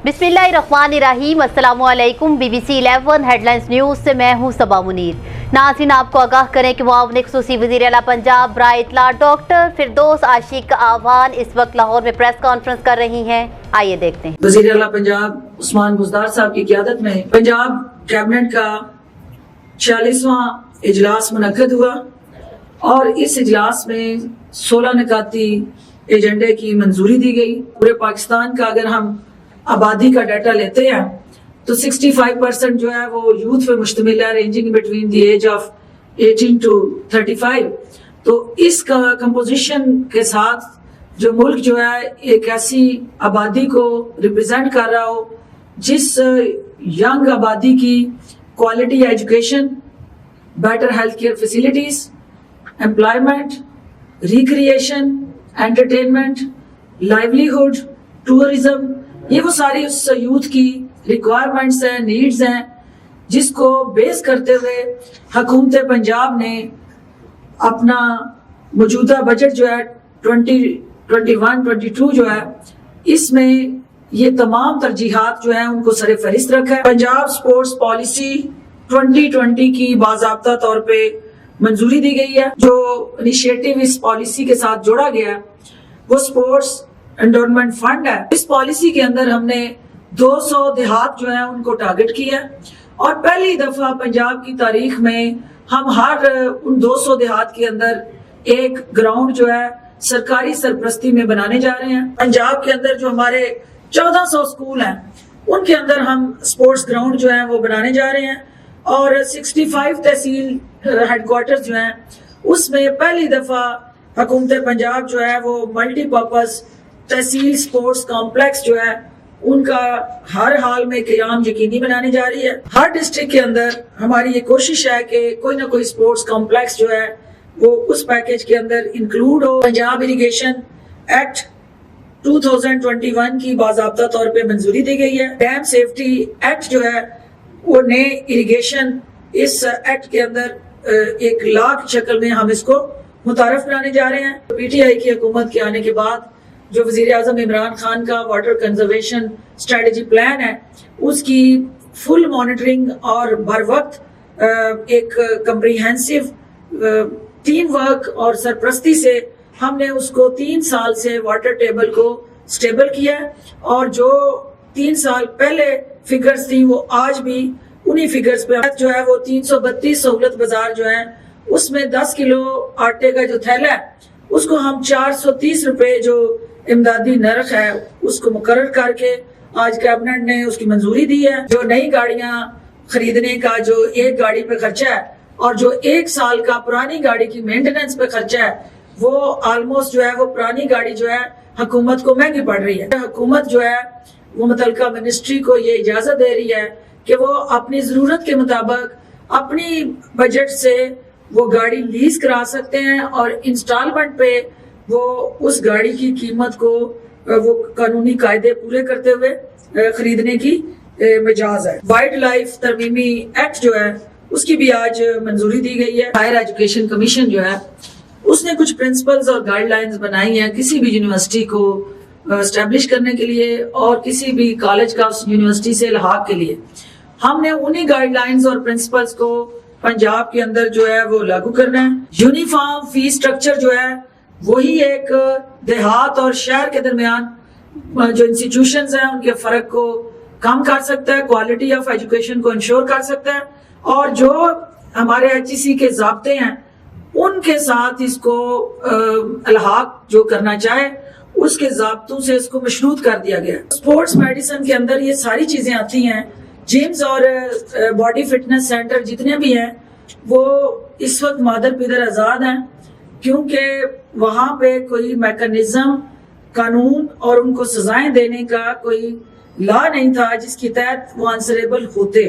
बिस्मिल्लाहिर्रहमानिर्रहीम। अस्सलामुअलैकुम। BBC 11 headlines news से मैं हूँ सबा मुनीर। नाज़रीन, आपको आगाह करें कि मुआविन ख़ुसूसी वज़ीर आला पंजाब बराए इत्तला डॉक्टर फिरदौस आशिक का आह्वान इस वक्त लाहौर में प्रेस कॉन्फ्रेंस कर रही हैं। आइए देखते हैं। वज़ीर आला पंजाब उस्मान बुज़दार साहब की क़ियादत में पंजाब कैबिनेट का 46वां इजलास मुनक्किद हुआ और इस इजलास में 16 निकाती एजेंडे की मंजूरी दी गई। पूरे पाकिस्तान का अगर हम आबादी का डाटा लेते हैं तो 65% जो है वो यूथ पे मुश्तमिल है, ranging between the age of 18 to 35। तो इस कंपोजिशन के साथ जो मुल्क जो है एक ऐसी आबादी को रिप्रेजेंट कर रहा हो जिस यंग आबादी की quality education, better health care facilities, employment, recreation, entertainment, livelihood, tourism, ये वो सारी उस यूथ की रिक्वायरमेंट्स हैं, नीड्स हैं, जिसको बेस करते हुए हुकूमत पंजाब ने अपना मौजूदा बजट जो है 2021-22 जो है इसमें ये तमाम तरजीहात जो है उनको सरे फहरिस्त रखा है। पंजाब स्पोर्ट्स पॉलिसी 2020 की बाज़ाब्ता तौर पे मंजूरी दी गई है। जो इनिशिएटिव इस पॉलिसी के साथ जोड़ा गया है वो स्पोर्ट्स एंडोर्समेंट फंड है। इस पॉलिसी के अंदर हमने 200 देहात जो है उनको टारगेट किया और पहली दफा पंजाब की तारीख में हम हर उन 200 देहात के अंदर एक ग्राउंड जो है सरकारी सरपरस्ती में बनाने जा रहे हैं। पंजाब के अंदर जो हमारे 1400 स्कूल हैं उनके अंदर हम स्पोर्ट्स ग्राउंड जो है वो बनाने जा रहे हैं और 65 तहसील हेडक्वार्टर्स जो हैं उसमें पहली दफा हुकूमत पंजाब जो है वो मल्टीपर्पज तहसील स्पोर्ट्स कॉम्प्लेक्स जो है उनका हर हाल में क़याम यकीनी बनाने जा रही है। हर डिस्ट्रिक्ट के अंदर हमारी ये कोशिश है कि कोई ना कोई स्पोर्ट्स कॉम्प्लेक्स जो है वो उस पैकेज के अंदर इंक्लूड हो। पंजाब इरिगेशन एक्ट 2021 की बाज़ाब्ता तौर पे मंजूरी दी गई है। डैम सेफ्टी एक्ट जो है वो नए इरिगेशन इस एक्ट के अंदर एक लॉ की शक्ल में हम इसको मुतारफ कराने जा रहे हैं। PTI की हुकूमत के आने के बाद जो वज़ीर आज़म इमरान खान का वाटर कंजर्वेशन स्ट्रेटजी प्लान है उसकी फुल मॉनिटरिंग और बर वक्त एक कम्प्रीहेंसिव टीम वर्क और सरपरस्ती से हमने उसको 3 साल से वाटर टेबल को स्टेबल किया और जो 3 साल पहले फिगर्स थी वो आज भी उन्हीं फिगर्स पे जो है वो 332 सहूलत बाजार जो है उसमें 10 किलो आटे का जो थैला है उसको हम 430 रुपए जो इमदादी नर्ख है उसको मुकर्रर करके आज कैबिनेट ने उसकी मंजूरी दी है। जो नई गाड़ियां खरीदने का जो एक गाड़ी पे खर्चा है और जो 1 साल का पुरानी गाड़ी की मेंटेनेंस पे खर्चा है वो ऑलमोस्ट जो है वो पुरानी गाड़ी जो है हुकूमत को महंगी पड़ रही है। हुकूमत जो है वो मुतल्लिका मिनिस्ट्री को ये इजाजत दे रही है कि वो अपनी जरूरत के मुताबिक अपनी बजट से वो गाड़ी लीज करा सकते हैं और इंस्टॉलमेंट पे वो उस गाड़ी की कीमत को वो कानूनी कायदे पूरे करते हुए खरीदने की मजाज है। वाइल्ड लाइफ तरमीमी एक्ट जो है उसकी भी आज मंजूरी दी गई है। हायर एजुकेशन कमीशन जो है उसने कुछ प्रिंसिपल्स और गाइडलाइंस बनाई हैं किसी भी यूनिवर्सिटी को एस्टेब्लिश करने के लिए और किसी भी कॉलेज का उस यूनिवर्सिटी से इल्हाक के लिए। हमने उन्हीं गाइडलाइंस और प्रिंसिपल्स को पंजाब के अंदर जो है वो लागू करना है। यूनिफॉर्म फीस स्ट्रक्चर जो है वही एक देहात और शहर के दरमियान जो इंस्टीट्यूशंस हैं उनके फर्क को कम कर सकता है, क्वालिटी ऑफ एजुकेशन को इंश्योर कर सकता है और जो हमारे HEC के ज़ाब्ते हैं उनके साथ इसको अलहाक जो करना चाहे उसके ज़ाब्तों से इसको मशरूत कर दिया गया। स्पोर्ट्स मेडिसिन के अंदर ये सारी चीज़ें आती हैं। जिम्स और बॉडी फिटनेस सेंटर जितने भी हैं वो इस वक्त मादर पिदर आज़ाद हैं क्योंकि वहाँ पे कोई मैकेनिज्म, कानून और उनको सजाएं देने का कोई लॉ नहीं था जिसके तहत वो आंसरेबल होते।